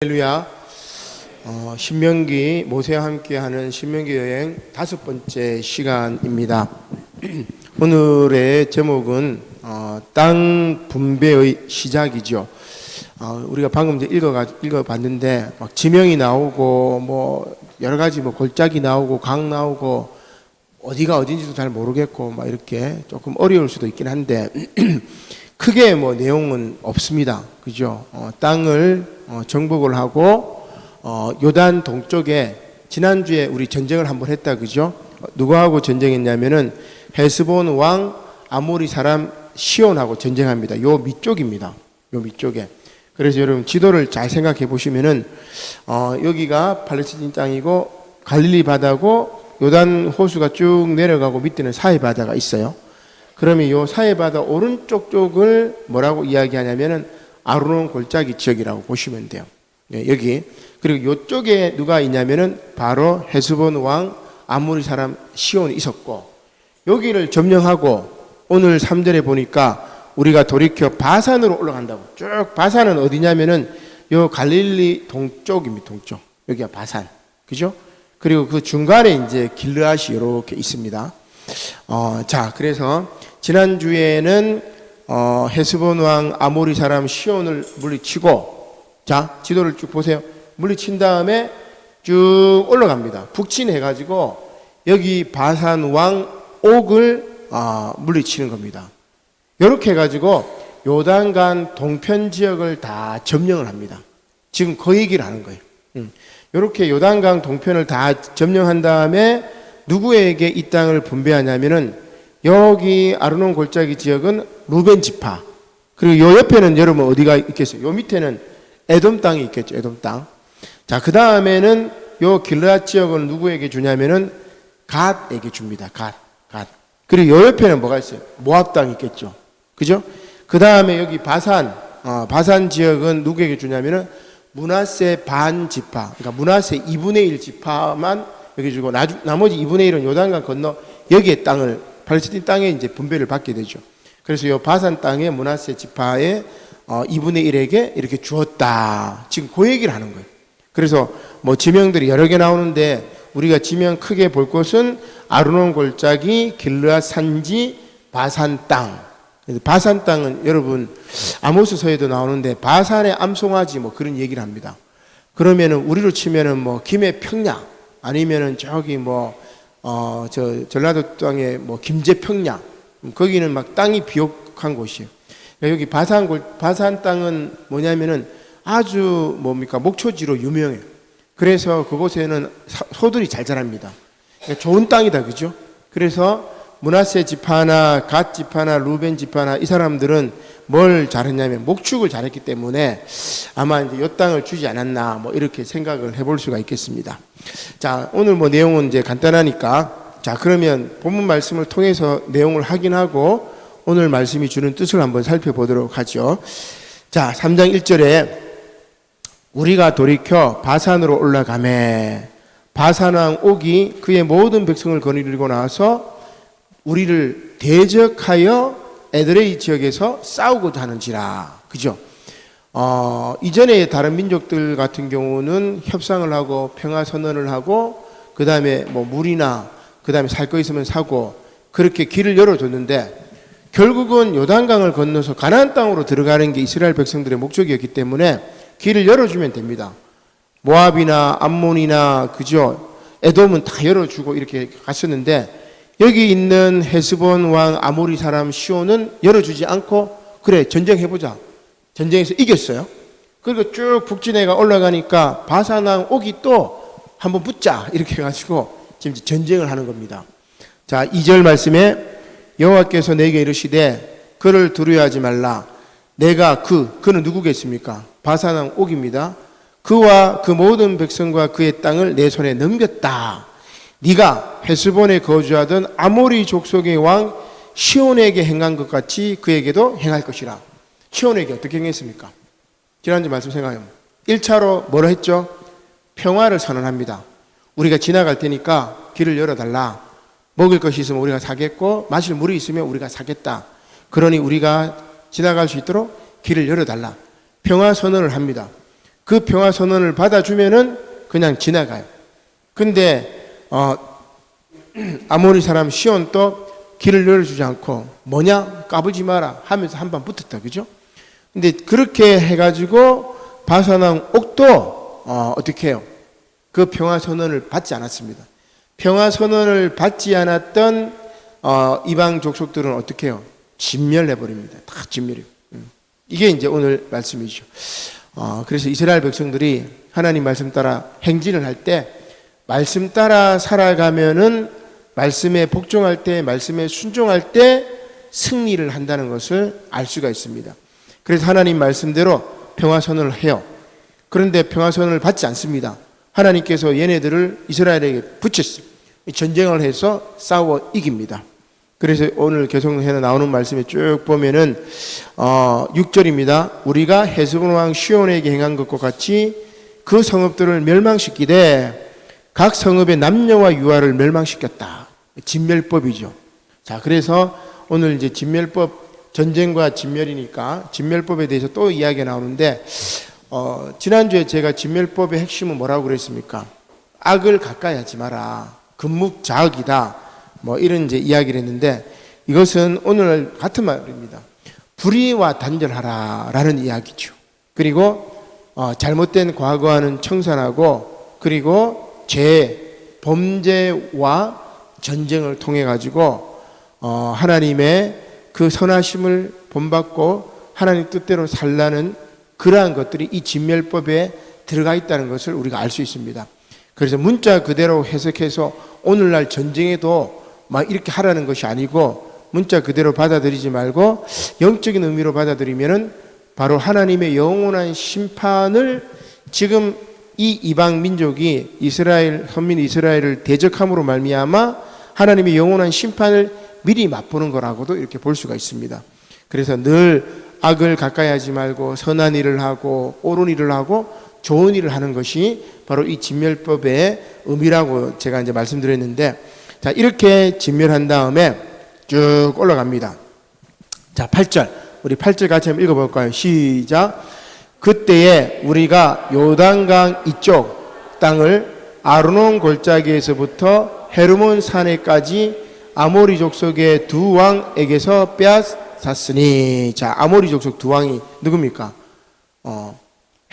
할렐루야. 신명기 모세와 함께하는 신명기 여행 5번째 시간입니다. 오늘의 제목은 땅 분배의 시작이죠. 우리가 방금 이제 읽어봤는데 막 지명이 나오고 뭐 여러 가지 뭐 골짜기 나오고 강 나오고 어디가 어딘지도 잘 모르겠고 막 이렇게 조금 어려울 수도 있긴 한데 크게 뭐 내용은 없습니다. 그죠? 땅을 정복을 하고 요단 동쪽에 지난주에 우리 전쟁을 한번 했다. 그죠? 누구하고 전쟁했냐면은 헤스본 왕 아모리 사람 시온하고 전쟁합니다. 요 밑쪽입니다. 요 밑쪽에. 그래서 여러분 지도를 잘 생각해 보시면은 여기가 팔레스틴 땅이고 갈릴리 바다고 요단 호수가 쭉 내려가고 밑에는 사해 바다가 있어요. 그러면 요 사해 바다 오른쪽 쪽을 뭐라고 이야기하냐면은 아르논 골짜기 지역이라고 보시면 돼요. 네, 여기. 그리고 이쪽에 누가 있냐면은 바로 헤스본 왕 아모리 사람 시온이 있었고, 여기를 점령하고 오늘 3절에 보니까 우리가 돌이켜 바산으로 올라간다고. 쭉 바산은 어디냐면은 요 갈릴리 동쪽입니다. 동쪽. 여기가 바산. 그죠? 그리고 그 중간에 이제 길르앗이 이렇게 있습니다. 자, 그래서 지난주에는 헤스본 왕 아모리 사람 시온을 물리치고, 자, 지도를 쭉 보세요. 물리친 다음에 쭉 올라갑니다. 북진해가지고 여기 바산 왕 옥을 물리치는 겁니다. 이렇게 해가지고 요단강 동편 지역을 다 점령을 합니다. 지금 그 얘기를 하는 거예요. 이렇게 요단강 동편을 다 점령한 다음에 누구에게 이 땅을 분배하냐면은 여기 아르논 골짜기 지역은 루벤 지파, 그리고 요 옆에는 여러분 어디가 있겠어요? 요 밑에는 에돔 땅이 있겠죠. 에돔 땅. 자, 그 다음에는 요 길르앗 지역은 누구에게 주냐면은 갓에게 줍니다. 갓. 그리고 요 옆에는 뭐가 있어요? 모압 땅이 있겠죠. 그죠? 그 다음에 여기 바산 지역은 누구에게 주냐면은 므낫세 반 지파, 그러니까 므낫세 2분의 1 지파만 여기 주고 나머지 2분의 1은 요단강 건너 여기에 땅을 팔레스틴 땅에 이제 분배를 받게 되죠. 그래서 이 바산 땅에 므낫세 지파의 2분의 1에게 이렇게 주었다. 지금 그 얘기를 하는 거예요. 그래서 뭐 지명들이 여러 개 나오는데 우리가 지명 크게 볼 것은 아르논 골짜기, 길르앗 산지, 바산 땅. 바산 땅은 여러분 아모스서에도 나오는데 바산의 암송아지 뭐 그런 얘기를 합니다. 그러면은 우리로 치면은 뭐 김해 평야 아니면은 저기 전라도 땅에 뭐 김제평야, 거기는 막 땅이 비옥한 곳이에요. 여기 바산 땅은 뭐냐면은 아주 목초지로 유명해요. 그래서 그곳에는 소들이 잘 자랍니다. 그러니까 좋은 땅이다, 그죠? 그래서 므낫세 지파나 갓 지파나 루벤 지파나 이 사람들은 뭘 잘했냐면 목축을 잘했기 때문에 아마 이제 이 땅을 주지 않았나 뭐 이렇게 생각을 해볼 수가 있겠습니다. 자, 오늘 뭐 내용은 이제 간단하니까, 자, 그러면 본문 말씀을 통해서 내용을 확인하고 오늘 말씀이 주는 뜻을 한번 살펴보도록 하죠. 자, 3장 1절에 우리가 돌이켜 바산으로 올라가매 바산 왕 옥이 그의 모든 백성을 거느리고 나와서 우리를 대적하여 에드레이 지역에서 싸우고자 하는지라. 그죠? 이전에 다른 민족들 같은 경우는 협상을 하고 평화 선언을 하고 그 다음에 뭐 물이나 그 다음에 살 거 있으면 사고 그렇게 길을 열어줬는데 결국은 요단강을 건너서 가나안 땅으로 들어가는 게 이스라엘 백성들의 목적이었기 때문에 길을 열어주면 됩니다. 모압이나 암몬이나 그죠? 에돔은 다 열어주고 이렇게 갔었는데 여기 있는 헤스본 왕 아모리 사람 시온은 열어주지 않고 그래 전쟁해보자. 전쟁에서 이겼어요. 그리고 쭉 북진해가 올라가니까 바산 왕 옥이 또 한번 붙자 이렇게 해가지고 지금 전쟁을 하는 겁니다. 자, 2절 말씀에 여호와께서 내게 이르시되 그를 두려워하지 말라. 내가 그는 누구겠습니까? 바산 왕 옥입니다. 그와 그 모든 백성과 그의 땅을 내 손에 넘겼다. 네가 헤스본에 거주하던 아모리 족속의 왕 시온에게 행한 것 같이 그에게도 행할 것이라. 시온에게 어떻게 행했습니까? 지난주 말씀 생각해요. 1차로 뭐라 했죠? 평화를 선언합니다. 우리가 지나갈 테니까 길을 열어달라. 먹을 것이 있으면 우리가 사겠고 마실 물이 있으면 우리가 사겠다. 그러니 우리가 지나갈 수 있도록 길을 열어달라. 평화 선언을 합니다. 그 평화 선언을 받아주면은 그냥 지나가요. 근데 아모리 사람 시온도 길을 열어주지 않고 뭐냐 까불지 마라 하면서 한 번 붙었다, 그죠? 근데 그렇게 해가지고 바산왕 옥도 어떻게 해요? 그 평화 선언을 받지 않았습니다. 평화 선언을 받지 않았던 이방 족속들은 어떻게 해요? 진멸해 버립니다. 다 진멸해요. 이게 이제 오늘 말씀이죠. 그래서 이스라엘 백성들이 하나님 말씀 따라 행진을 할 때 말씀 따라 살아가면은 말씀에 복종할 때, 말씀에 순종할 때 승리를 한다는 것을 알 수가 있습니다. 그래서 하나님 말씀대로 평화 선언을 해요. 그런데 평화 선언을 받지 않습니다. 하나님께서 얘네들을 이스라엘에게 붙였어요. 전쟁을 해서 싸워 이깁니다. 그래서 오늘 계속 나오는 말씀에 쭉 보면은 6절입니다. 우리가 헤스본 왕 시온에게 행한 것과 같이 그 성읍들을 멸망시키되 각 성읍의 남녀와 유아를 멸망시켰다. 진멸법이죠. 자, 그래서 오늘 이제 진멸법, 전쟁과 진멸이니까 진멸법에 대해서 또 이야기가 나오는데 지난주에 제가 진멸법의 핵심은 뭐라고 그랬습니까? 악을 가까이 하지 마라. 금묵자악이다. 뭐 이런 이제 이야기를 했는데 이것은 오늘 같은 말입니다. 불의와 단절하라 라는 이야기죠. 그리고 잘못된 과거와는 청산하고 그리고 범죄와 전쟁을 통해 가지고 하나님의 그 선하심을 본받고 하나님 뜻대로 살라는 그러한 것들이 이 진멸법에 들어가 있다는 것을 우리가 알 수 있습니다. 그래서 문자 그대로 해석해서 오늘날 전쟁에도 막 이렇게 하라는 것이 아니고 문자 그대로 받아들이지 말고 영적인 의미로 받아들이면은 바로 하나님의 영원한 심판을 지금 이 이방 민족이 이스라엘 선민 이스라엘을 대적함으로 말미암아 하나님의 영원한 심판을 미리 맛보는 거라고도 이렇게 볼 수가 있습니다. 그래서 늘 악을 가까이 하지 말고 선한 일을 하고 옳은 일을 하고 좋은 일을 하는 것이 바로 이 진멸법의 의미라고 제가 이제 말씀드렸는데, 자, 이렇게 진멸한 다음에 쭉 올라갑니다. 자, 8절. 우리 8절 같이 한번 읽어볼까요? 시작. 그때에 우리가 요단강 이쪽 땅을 아르논 골짜기에서부터 헤르몬 산에까지 아모리 족속의 두 왕에게서 빼앗았으니. 자, 아모리 족속 두 왕이 누굽니까?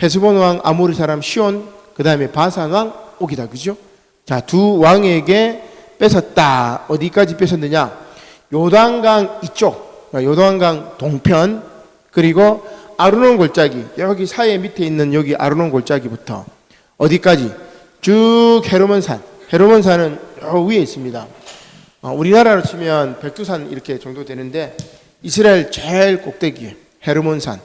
헤스본 왕 아모리 사람 시온, 그 다음에 바산 왕 옥이다, 그죠? 자, 두 왕에게 뺏었다. 어디까지 뺏었느냐? 요단강 이쪽, 요단강 동편, 그리고 아르논 골짜기, 여기 사해 밑에 있는 여기 아르논 골짜기부터 어디까지? 쭉 헤르몬산. 헤르몬산은 저 위에 있습니다. 우리나라로 치면 백두산 이렇게 정도 되는데 이스라엘 제일 꼭대기에 헤르몬산.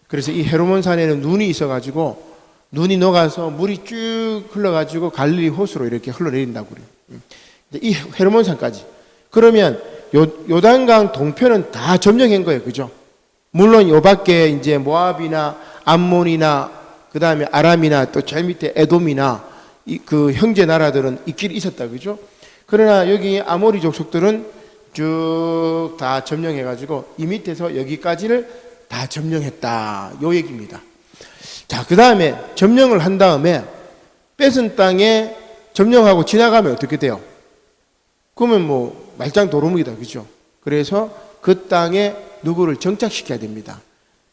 그래서 이 헤르몬산에는 눈이 있어가지고 눈이 녹아서 물이 쭉 흘러가지고 갈릴리 호수로 이렇게 흘러내린다고 그래요. 이 헤르몬산까지. 그러면 요단강 동편은 다 점령한 거예요, 그죠? 물론 요 밖에 이제 모압이나 암몬이나 그 다음에 아람이나 또 제일 밑에 에돔이나 그 형제 나라들은 있긴 있었다, 그죠? 그러나 여기 아모리 족속들은 쭉 다 점령해가지고 이 밑에서 여기까지를 다 점령했다, 요 얘기입니다. 자, 그 다음에 점령을 한 다음에 뺏은 땅에 점령하고 지나가면 어떻게 돼요? 그러면 뭐 말짱 도루묵이다, 그죠? 그래서 그 땅에 누구를 정착시켜야 됩니다.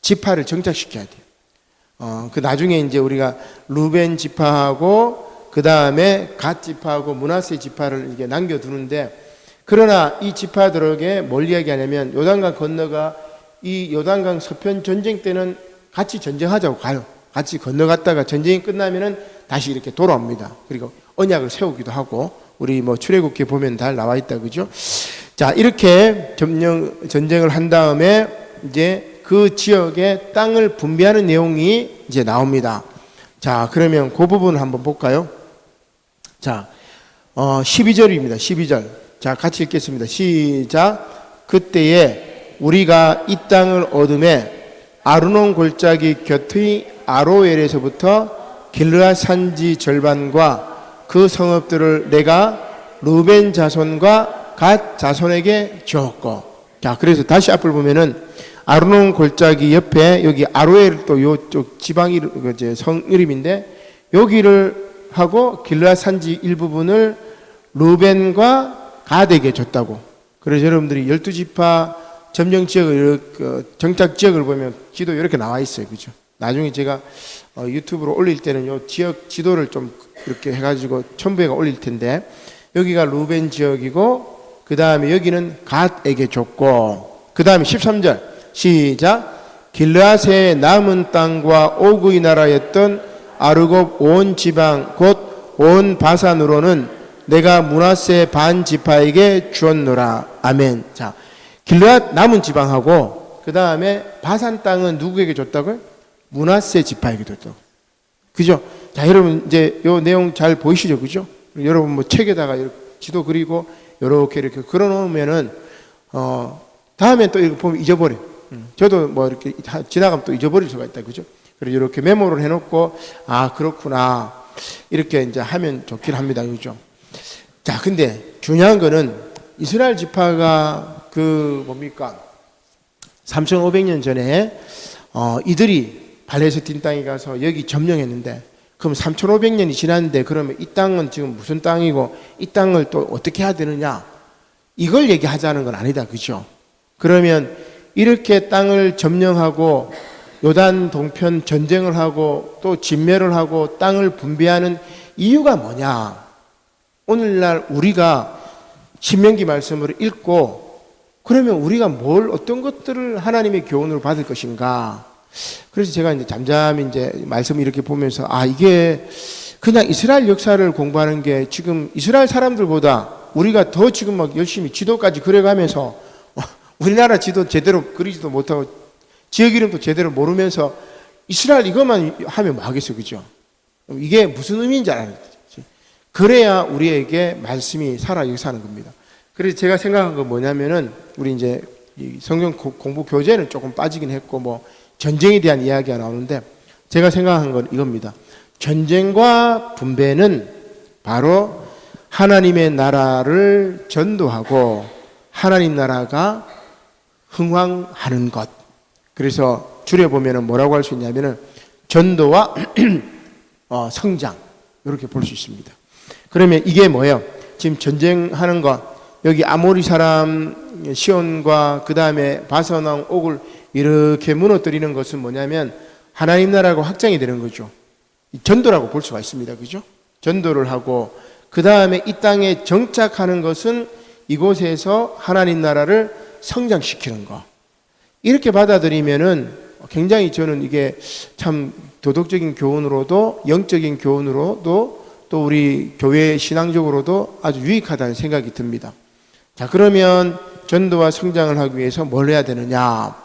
지파를 정착시켜야 돼요. 그 나중에 이제 우리가 루벤 지파하고 그 다음에 갓 지파하고 므낫세 지파를 이렇게 남겨두는데, 그러나 이 지파들에게 뭘 이야기하냐면 요단강 건너가 이 요단강 서편 전쟁 때는 같이 전쟁하자고 가요. 같이 건너갔다가 전쟁이 끝나면은 다시 이렇게 돌아옵니다. 그리고 언약을 세우기도 하고 우리 뭐 출애굽기에 보면 다 나와 있다, 그죠? 자, 이렇게 전쟁을 한 다음에 이제 그 지역의 땅을 분배하는 내용이 이제 나옵니다. 자, 그러면 그 부분을 한번 볼까요? 자, 12절입니다. 12절. 자, 같이 읽겠습니다. 시작. 그때에 우리가 이 땅을 얻음에 아르논 골짜기 곁의 아로엘에서부터 길르앗 산지 절반과 그 성읍들을 내가 루벤 자손과 갓 자손에게 주었고. 자, 그래서 다시 앞을 보면은 아르논 골짜기 옆에 여기 아로엘 또 요쪽 지방 이름, 이제 성 이름인데 여기를 하고 길르앗 산지 일부분을 루벤과 가드에게 줬다고. 그래서 여러분들이 12지파 점령 지역을 정착 지역을 보면 지도 이렇게 나와 있어요. 그죠? 나중에 제가 유튜브로 올릴 때는 요 지역 지도를 좀 이렇게 해가지고 첨부해가 올릴 텐데 여기가 루벤 지역이고 그 다음에 여기는 갓에게 줬고 그 다음에 13절 시작. 길르앗의 남은 땅과 오그의 나라였던 아르곱 온 지방 곧 온 바산으로는 내가 므낫세 반 지파에게 주었노라. 아멘. 자, 길르앗 남은 지방하고 그 다음에 바산 땅은 누구에게 줬다고요? 므낫세 지파에게 줬다고. 그죠? 자, 여러분 이제 요 내용 잘 보이시죠? 그죠? 여러분 뭐 책에다가 이렇게 지도 그리고 이렇게 그려 놓으면은 다음에 또 이렇게 보면 잊어버려. 저도 뭐 이렇게 지나가면 또 잊어버릴 수가 있다. 그죠? 그래서 이렇게 메모를 해놓고 아 그렇구나 이렇게 이제 하면 좋긴 합니다. 그죠? 자, 근데 중요한 거는 이스라엘 지파가 그 뭡니까 3,500년 전에 이들이 발레스틴 땅에 가서 여기 점령했는데 그럼 3,500년이 지났는데 그러면 이 땅은 지금 무슨 땅이고 이 땅을 또 어떻게 해야 되느냐 이걸 얘기하자는 건 아니다. 그죠? 그러면 이렇게 땅을 점령하고 요단 동편 전쟁을 하고 또 진멸을 하고 땅을 분배하는 이유가 뭐냐? 오늘날 우리가 신명기 말씀을 읽고 그러면 우리가 어떤 것들을 하나님의 교훈으로 받을 것인가? 그래서 제가 이제 잠잠히 이제 말씀을 이렇게 보면서 이게 그냥 이스라엘 역사를 공부하는 게 지금 이스라엘 사람들보다 우리가 더 지금 막 열심히 지도까지 그려가면서 우리나라 지도 제대로 그리지도 못하고 지역 이름도 제대로 모르면서 이스라엘 이것만 하면 뭐 하겠어요. 그죠? 이게 무슨 의미인지 알아야 되지. 그래야 우리에게 말씀이 살아 역사하는 겁니다. 그래서 제가 생각한 건 뭐냐면은 우리 이제 이 성경 공부 교재는 조금 빠지긴 했고 뭐 전쟁에 대한 이야기가 나오는데 제가 생각한 건 이겁니다. 전쟁과 분배는 바로 하나님의 나라를 전도하고 하나님 나라가 흥왕하는 것. 그래서 줄여보면 뭐라고 할 수 있냐면은 전도와 성장 이렇게 볼 수 있습니다. 그러면 이게 뭐예요? 지금 전쟁하는 것 여기 아모리 사람 시온과 그 다음에 바산왕 옥을 이렇게 무너뜨리는 것은 뭐냐면 하나님 나라가 확장이 되는 거죠. 전도라고 볼 수가 있습니다. 그죠? 전도를 하고 그 다음에 이 땅에 정착하는 것은 이곳에서 하나님 나라를 성장시키는 거. 이렇게 받아들이면은 굉장히 저는 이게 참 도덕적인 교훈으로도 영적인 교훈으로도 또 우리 교회 신앙적으로도 아주 유익하다는 생각이 듭니다. 자, 그러면 전도와 성장을 하기 위해서 뭘 해야 되느냐?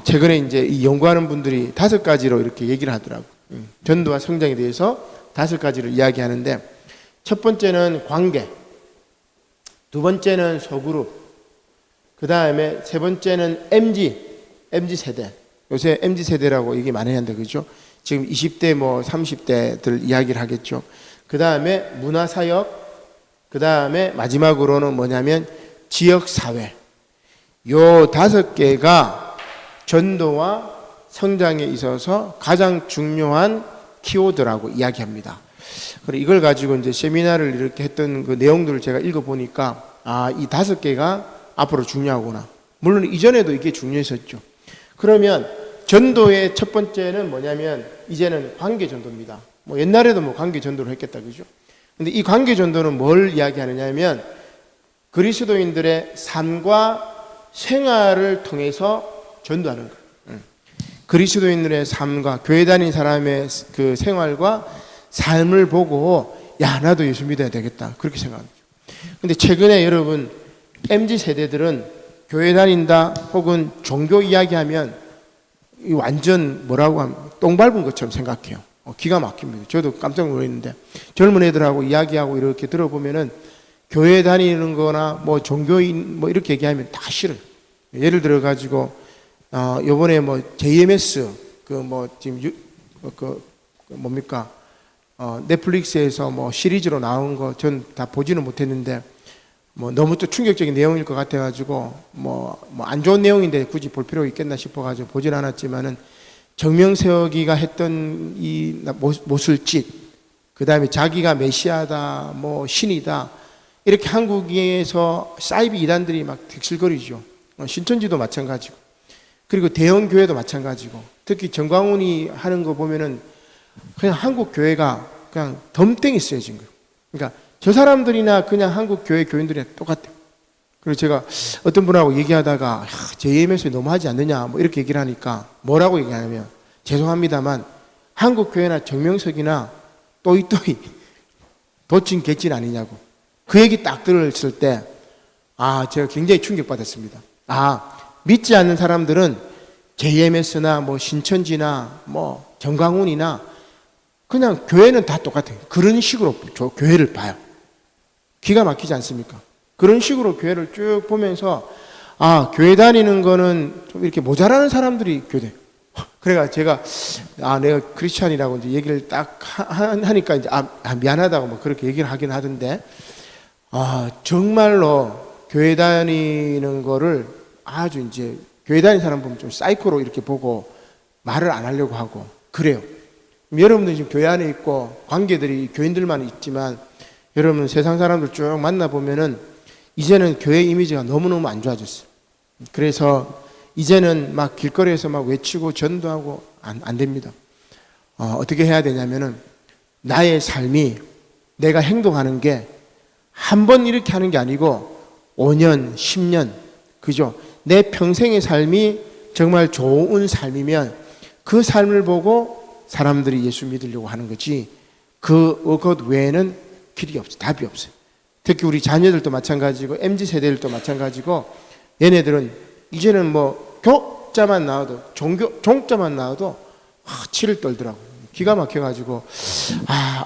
최근에 이제 이 연구하는 분들이 5가지로 이렇게 얘기를 하더라고요. 전도와 성장에 대해서 5가지를 이야기하는데 첫 번째는 관계, 두 번째는 소그룹, 그 다음에 세 번째는 MZ 세대. 요새 MZ 세대라고 얘기 많이 하는데 그죠? 지금 20대 뭐 30대들 이야기를 하겠죠. 그 다음에 문화사역, 그 다음에 마지막으로는 뭐냐면 지역사회. 요 5개가 전도와 성장에 있어서 가장 중요한 키워드라고 이야기합니다. 그리고 이걸 가지고 이제 세미나를 이렇게 했던 그 내용들을 제가 읽어보니까 이 5개가 앞으로 중요하구나. 물론 이전에도 이게 중요했었죠. 그러면 전도의 첫 번째는 뭐냐면 이제는 관계 전도입니다. 뭐 옛날에도 뭐 관계 전도를 했겠다, 그죠? 근데 이 관계 전도는 뭘 이야기하느냐면 그리스도인들의 삶과 생활을 통해서 전도하는 거예요. 그리스도인들의 삶과 교회 다니는 사람의 그 생활과 삶을 보고 야 나도 예수 믿어야 되겠다 그렇게 생각합니다. 근데 최근에 여러분 MZ 세대들은 교회 다닌다 혹은 종교 이야기하면 완전 뭐라고 하면 똥 밟은 것처럼 생각해요. 기가 막힙니다. 저도 깜짝 놀랐는데 젊은 애들하고 이야기하고 이렇게 들어보면은 교회 다니는 거나 뭐 종교인 뭐 이렇게 얘기하면 다 싫어요. 예를 들어 가지고 요번에 뭐 JMS 그 뭐 지금 그 뭡니까 넷플릭스에서 뭐 시리즈로 나온 거 전 다 보지는 못했는데 뭐 너무 또 충격적인 내용일 것 같아가지고 안 좋은 내용인데 굳이 볼 필요가 있겠나 싶어가지고 보진 않았지만은 정명석이가 했던 이 모술짓, 그 다음에 자기가 메시아다, 뭐 신이다, 이렇게 한국에서 사이비 이단들이 막 득실거리죠. 신천지도 마찬가지고, 그리고 대형 교회도 마찬가지고, 특히 정광훈이 하는 거 보면은 그냥 한국 교회가 그냥 덤땡이 쓰여진 거예요. 그러니까 저 사람들이나 그냥 한국 교회 교인들이랑 똑같아요. 그리고 제가 어떤 분하고 얘기하다가 JMS에 너무 하지 않느냐 뭐 이렇게 얘기를 하니까 뭐라고 얘기하냐면, 죄송합니다만 한국 교회나 정명석이나 또이또이 도찐 개찐 아니냐고 그 얘기 딱 들었을 때 제가 굉장히 충격받았습니다. 믿지 않는 사람들은 JMS나 뭐 신천지나 뭐 정광훈이나 그냥 교회는 다 똑같아요. 그런 식으로 교회를 봐요. 기가 막히지 않습니까? 그런 식으로 교회를 쭉 보면서 교회 다니는 거는 좀 이렇게 모자라는 사람들이 교회. 그래가 제가 내가 크리스찬이라고 이제 얘기를 딱 하니까 이제 미안하다고 뭐 그렇게 얘기를 하긴 하던데, 정말로 교회 다니는 거를 아주 이제 교회 다니는 사람 보면 좀 사이코로 이렇게 보고 말을 안 하려고 하고 그래요. 여러분들 지금 교회 안에 있고 관계들이 교인들만 있지만 여러분 세상 사람들 쭉 만나보면은 이제는 교회 이미지가 너무너무 안 좋아졌어요. 그래서 이제는 막 길거리에서 막 외치고 전도하고 안 됩니다. 어떻게 해야 되냐면은 나의 삶이 내가 행동하는 게 한 번 이렇게 하는 게 아니고 5년, 10년, 그죠? 내 평생의 삶이 정말 좋은 삶이면 그 삶을 보고 사람들이 예수 믿으려고 하는 거지 그것 외에는 길이 없어요. 답이 없어요. 특히 우리 자녀들도 마찬가지고 MZ세대들도 마찬가지고 얘네들은 이제는 뭐 교자만 나와도 종자만 나와도 치를 떨더라고요. 기가 막혀가지고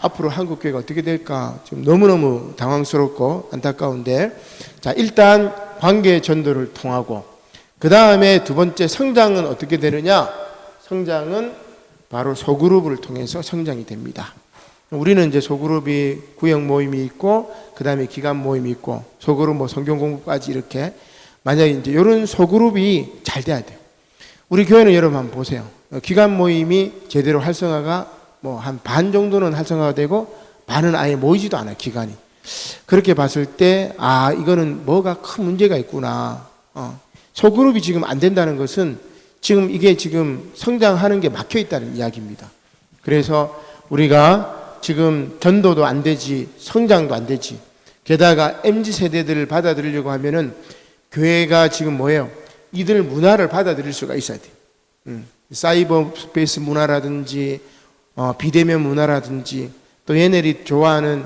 앞으로 한국교회가 어떻게 될까 지금 너무너무 당황스럽고 안타까운데, 자 일단 관계 전도를 통하고 그 다음에 두 번째 성장은 어떻게 되느냐? 성장은 바로 소그룹을 통해서 성장이 됩니다. 우리는 이제 소그룹이 구역 모임이 있고 그 다음에 기간 모임이 있고 소그룹 뭐 성경 공부까지 이렇게, 만약에 이제 이런 소그룹이 잘 돼야 돼요. 우리 교회는 여러분 한번 보세요. 기간 모임이 제대로 활성화가 뭐 한 반 정도는 활성화가 되고 반은 아예 모이지도 않아요. 기간이. 그렇게 봤을 때 이거는 뭐가 큰 문제가 있구나. 소그룹이 지금 안 된다는 것은 지금 이게 지금 성장하는 게 막혀 있다는 이야기입니다. 그래서 우리가 지금 전도도 안 되지 성장도 안 되지, 게다가 MZ세대들을 받아들이려고 하면은 교회가 지금 뭐예요? 이들 문화를 받아들일 수가 있어야 돼. 사이버 스페이스 문화라든지 비대면 문화라든지 또 얘네들이 좋아하는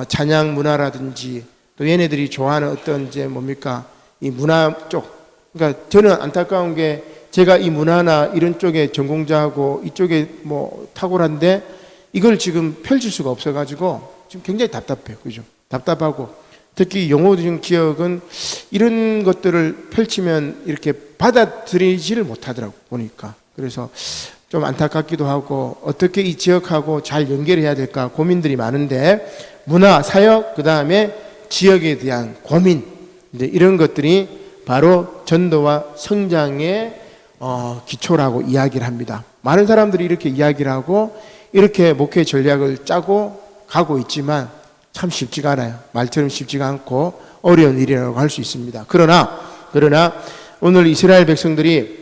찬양 문화라든지 또 얘네들이 좋아하는 어떤 이제 뭡니까 이 문화 쪽. 그러니까 저는 안타까운 게 제가 이 문화나 이런 쪽에 전공자하고 이쪽에 뭐 탁월한데 이걸 지금 펼칠 수가 없어가지고 지금 굉장히 답답해요. 그죠? 답답하고 특히 영어중 지역은 이런 것들을 펼치면 이렇게 받아들이지를 못하더라고 보니까. 그래서 좀 안타깝기도 하고 어떻게 이 지역하고 잘 연결해야 될까 고민들이 많은데, 문화, 사역, 그 다음에 지역에 대한 고민, 이제 이런 것들이 바로 전도와 성장의 기초라고 이야기를 합니다. 많은 사람들이 이렇게 이야기를 하고 이렇게 목회 전략을 짜고 가고 있지만 참 쉽지가 않아요. 말처럼 쉽지가 않고 어려운 일이라고 할 수 있습니다. 그러나 오늘 이스라엘 백성들이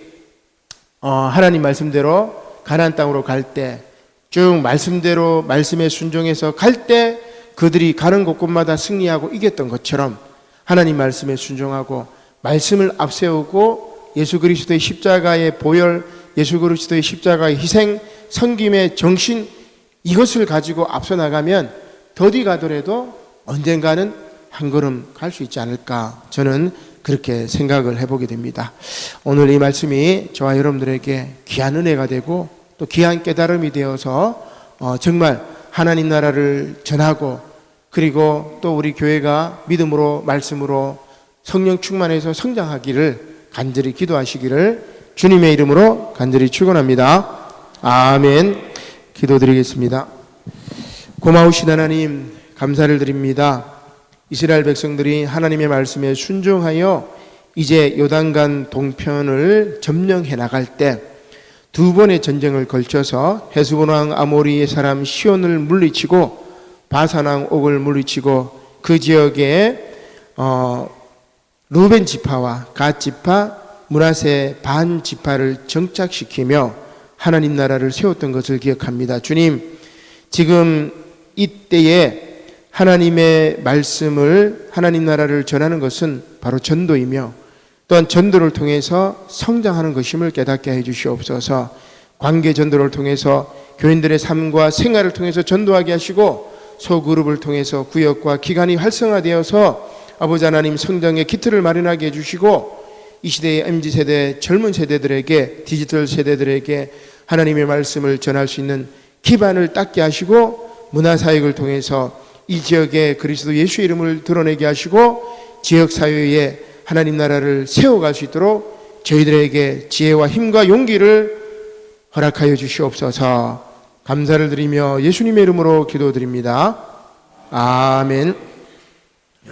하나님 말씀대로 가나안 땅으로 갈 때 쭉 말씀대로 말씀에 순종해서 갈 때 그들이 가는 곳곳마다 승리하고 이겼던 것처럼 하나님 말씀에 순종하고 말씀을 앞세우고 예수 그리스도의 십자가의 보혈, 예수 그리스도의 십자가의 희생, 섬김의 정신, 이것을 가지고 앞서 나가면 더디 가더라도 언젠가는 한 걸음 갈 수 있지 않을까, 저는 그렇게 생각을 해보게 됩니다. 오늘 이 말씀이 저와 여러분들에게 귀한 은혜가 되고 또 귀한 깨달음이 되어서 정말 하나님 나라를 전하고, 그리고 또 우리 교회가 믿음으로 말씀으로 성령 충만해서 성장하기를 간절히 기도하시기를 주님의 이름으로 간절히 축원합니다. 아멘. 기도드리겠습니다. 고마우신 하나님 감사를 드립니다. 이스라엘 백성들이 하나님의 말씀에 순종하여 이제 요단강 동편을 점령해 나갈 때 두 번의 전쟁을 걸쳐서 헤스본 왕 아모리의 사람 시온을 물리치고 바산 왕 옥을 물리치고 그 지역에 루벤 지파와 갓 지파, 므낫세 반 지파를 정착시키며 하나님 나라를 세웠던 것을 기억합니다. 주님, 지금 이때에 하나님의 말씀을, 하나님 나라를 전하는 것은 바로 전도이며 또한 전도를 통해서 성장하는 것임을 깨닫게 해 주시옵소서. 관계 전도를 통해서 교인들의 삶과 생활을 통해서 전도하게 하시고 소그룹을 통해서 구역과 기관이 활성화되어서 아버지 하나님 성장의 기틀을 마련하게 해주시고 이 시대의 MZ세대 젊은 세대들에게, 디지털 세대들에게 하나님의 말씀을 전할 수 있는 기반을 닦게 하시고 문화사역을 통해서 이 지역에 그리스도 예수의 이름을 드러내게 하시고 지역사회에 하나님 나라를 세워갈 수 있도록 저희들에게 지혜와 힘과 용기를 허락하여 주시옵소서. 감사를 드리며 예수님의 이름으로 기도드립니다. 아멘.